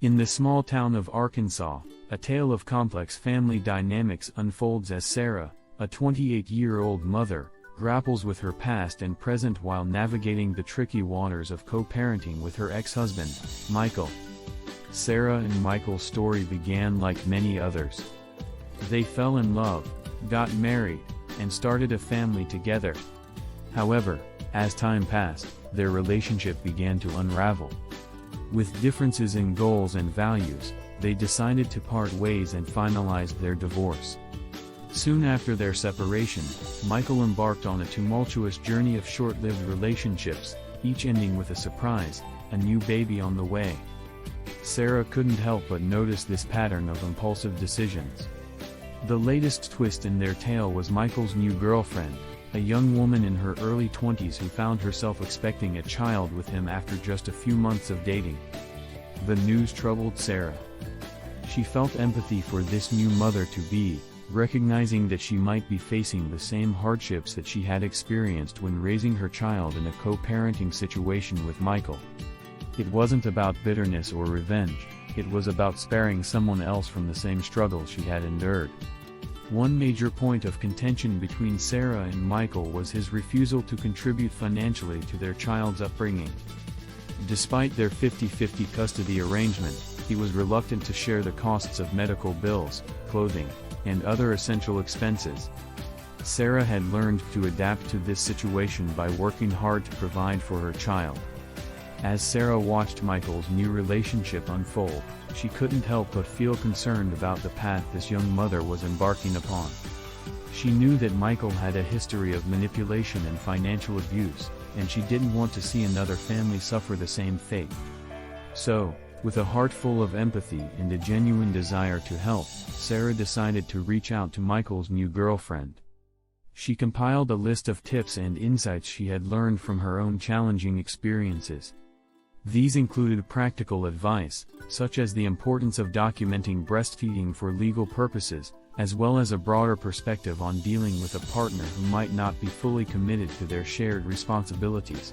In the small town of Arkansas, a tale of complex family dynamics unfolds as Sarah, a 28-year-old mother, grapples with her past and present while navigating the tricky waters of co-parenting with her ex-husband, Michael. Sarah and Michael's story began like many others. They fell in love, got married, and started a family together. However, as time passed, their relationship began to unravel. With differences in goals and values, they decided to part ways and finalized their divorce. Soon after their separation, Michael embarked on a tumultuous journey of short-lived relationships, each ending with a surprise, a new baby on the way. Sarah couldn't help but notice this pattern of impulsive decisions. The latest twist in their tale was Michael's new girlfriend, a young woman in her early 20s who found herself expecting a child with him after just a few months of dating. The news troubled Sarah. She felt empathy for this new mother-to-be, recognizing that she might be facing the same hardships that she had experienced when raising her child in a co-parenting situation with Michael. It wasn't about bitterness or revenge, it was about sparing someone else from the same struggle she had endured. One major point of contention between Sarah and Michael was his refusal to contribute financially to their child's upbringing. Despite their 50-50 custody arrangement, he was reluctant to share the costs of medical bills, clothing, and other essential expenses. Sarah had learned to adapt to this situation by working hard to provide for her child. As Sarah watched Michael's new relationship unfold, she couldn't help but feel concerned about the path this young mother was embarking upon. She knew that Michael had a history of manipulation and financial abuse, and she didn't want to see another family suffer the same fate. So, with a heart full of empathy and a genuine desire to help, Sarah decided to reach out to Michael's new girlfriend. She compiled a list of tips and insights she had learned from her own challenging experiences. These included practical advice, such as the importance of documenting breastfeeding for legal purposes, as well as a broader perspective on dealing with a partner who might not be fully committed to their shared responsibilities.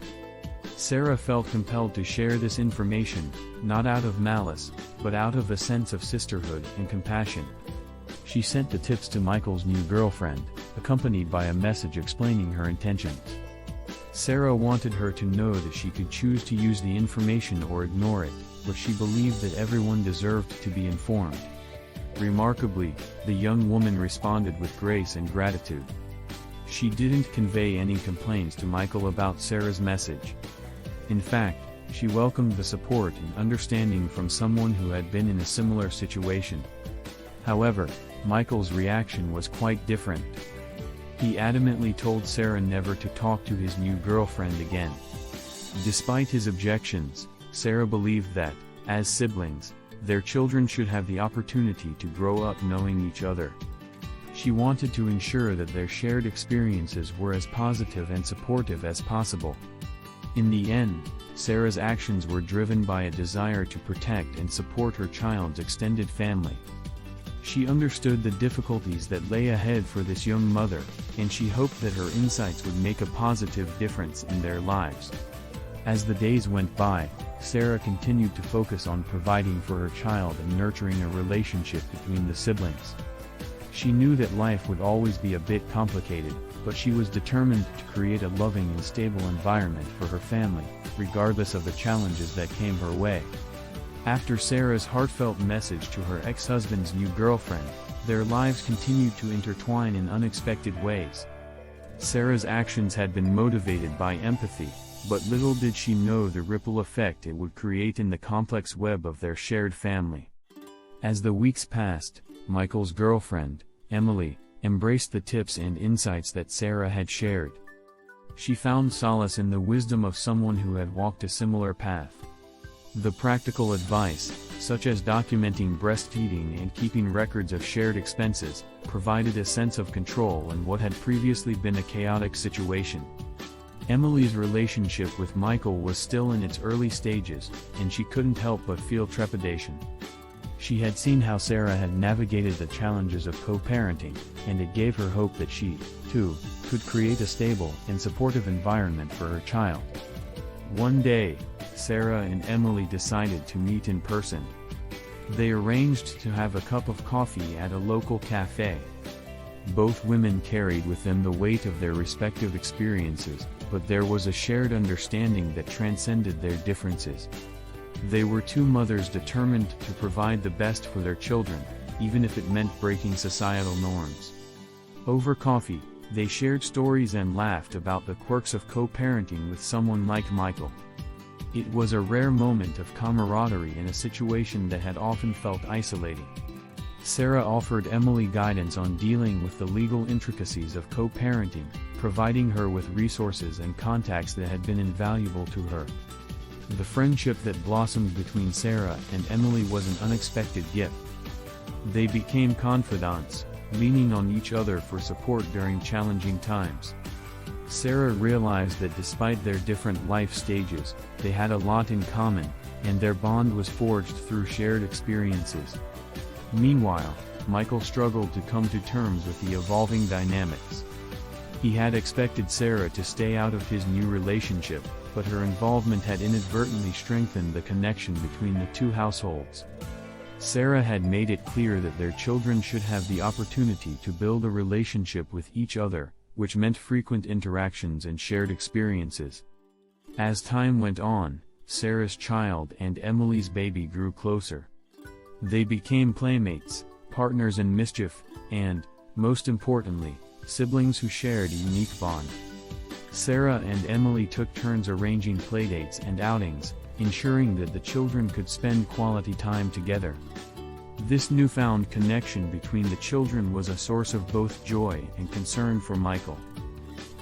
Sarah felt compelled to share this information, not out of malice, but out of a sense of sisterhood and compassion. She sent the tips to Michael's new girlfriend, accompanied by a message explaining her intentions. Sarah wanted her to know that she could choose to use the information or ignore it, but she believed that everyone deserved to be informed. Remarkably, the young woman responded with grace and gratitude. She didn't convey any complaints to Michael about Sarah's message. In fact, she welcomed the support and understanding from someone who had been in a similar situation. However, Michael's reaction was quite different. He adamantly told Sarah never to talk to his new girlfriend again. Despite his objections, Sarah believed that, as siblings, their children should have the opportunity to grow up knowing each other. She wanted to ensure that their shared experiences were as positive and supportive as possible. In the end, Sarah's actions were driven by a desire to protect and support her child's extended family. She understood the difficulties that lay ahead for this young mother, and she hoped that her insights would make a positive difference in their lives. As the days went by, Sarah continued to focus on providing for her child and nurturing a relationship between the siblings. She knew that life would always be a bit complicated, but she was determined to create a loving and stable environment for her family, regardless of the challenges that came her way. After Sarah's heartfelt message to her ex-husband's new girlfriend, their lives continued to intertwine in unexpected ways. Sarah's actions had been motivated by empathy, but little did she know the ripple effect it would create in the complex web of their shared family. As the weeks passed, Michael's girlfriend, Emily, embraced the tips and insights that Sarah had shared. She found solace in the wisdom of someone who had walked a similar path. The practical advice, such as documenting breastfeeding and keeping records of shared expenses, provided a sense of control in what had previously been a chaotic situation. Emily's relationship with Michael was still in its early stages, and she couldn't help but feel trepidation. She had seen how Sarah had navigated the challenges of co-parenting, and it gave her hope that she, too, could create a stable and supportive environment for her child. One day, Sarah and Emily decided to meet in person. They arranged to have a cup of coffee at a local cafe. Both women carried with them the weight of their respective experiences, but there was a shared understanding that transcended their differences. They were two mothers determined to provide the best for their children, even if it meant breaking societal norms. Over coffee, they shared stories and laughed about the quirks of co-parenting with someone like Michael. It was a rare moment of camaraderie in a situation that had often felt isolating. Sarah offered Emily guidance on dealing with the legal intricacies of co-parenting, providing her with resources and contacts that had been invaluable to her. The friendship that blossomed between Sarah and Emily was an unexpected gift. They became confidants, leaning on each other for support during challenging times. Sarah realized that despite their different life stages, they had a lot in common, and their bond was forged through shared experiences. Meanwhile, Michael struggled to come to terms with the evolving dynamics. He had expected Sarah to stay out of his new relationship, but her involvement had inadvertently strengthened the connection between the two households. Sarah had made it clear that their children should have the opportunity to build a relationship with each other, which meant frequent interactions and shared experiences. As time went on, Sarah's child and Emily's baby grew closer. They became playmates, partners in mischief, and, most importantly, siblings who shared a unique bond. Sarah and Emily took turns arranging playdates and outings, ensuring that the children could spend quality time together. This newfound connection between the children was a source of both joy and concern for Michael.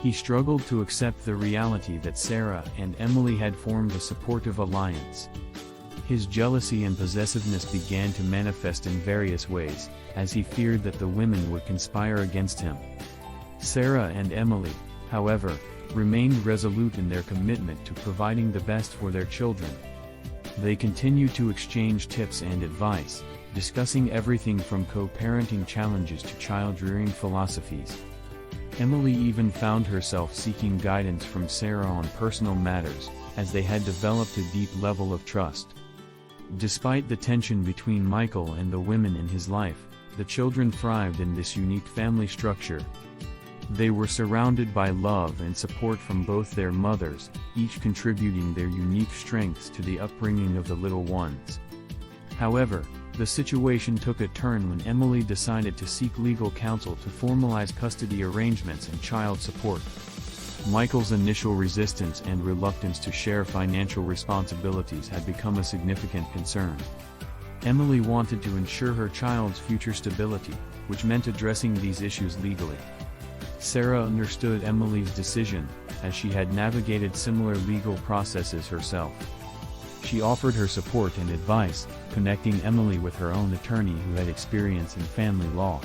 He struggled to accept the reality that Sarah and Emily had formed a supportive alliance. His jealousy and possessiveness began to manifest in various ways, as he feared that the women would conspire against him. Sarah and Emily, however, remained resolute in their commitment to providing the best for their children. They continued to exchange tips and advice, discussing everything from co-parenting challenges to child-rearing philosophies. Emily even found herself seeking guidance from Sarah on personal matters, as they had developed a deep level of trust. Despite the tension between Michael and the women in his life, the children thrived in this unique family structure. They were surrounded by love and support from both their mothers, each contributing their unique strengths to the upbringing of the little ones. However, the situation took a turn when Emily decided to seek legal counsel to formalize custody arrangements and child support. Michael's initial resistance and reluctance to share financial responsibilities had become a significant concern. Emily wanted to ensure her child's future stability, which meant addressing these issues legally. Sarah understood Emily's decision, as she had navigated similar legal processes herself. She offered her support and advice, connecting Emily with her own attorney who had experience in family law.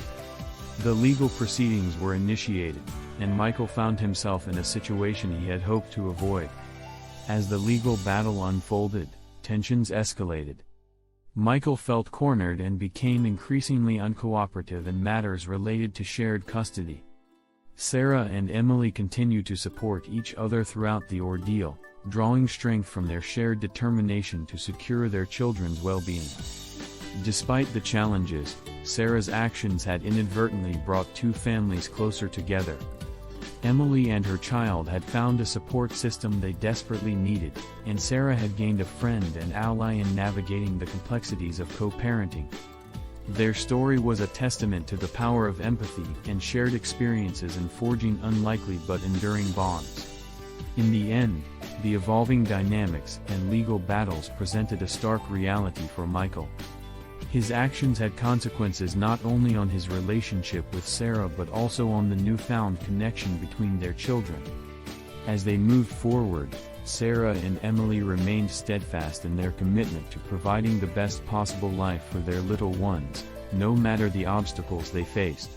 The legal proceedings were initiated, and Michael found himself in a situation he had hoped to avoid. As the legal battle unfolded, tensions escalated. Michael felt cornered and became increasingly uncooperative in matters related to shared custody. Sarah and Emily continued to support each other throughout the ordeal, drawing strength from their shared determination to secure their children's well-being. Despite the challenges, Sarah's actions had inadvertently brought two families closer together. Emily and her child had found a support system they desperately needed, and Sarah had gained a friend and ally in navigating the complexities of co-parenting. Their story was a testament to the power of empathy and shared experiences in forging unlikely but enduring bonds. In the end, the evolving dynamics and legal battles presented a stark reality for Michael. His actions had consequences not only on his relationship with Sarah but also on the newfound connection between their children. As they moved forward, Sarah and Emily remained steadfast in their commitment to providing the best possible life for their little ones, no matter the obstacles they faced.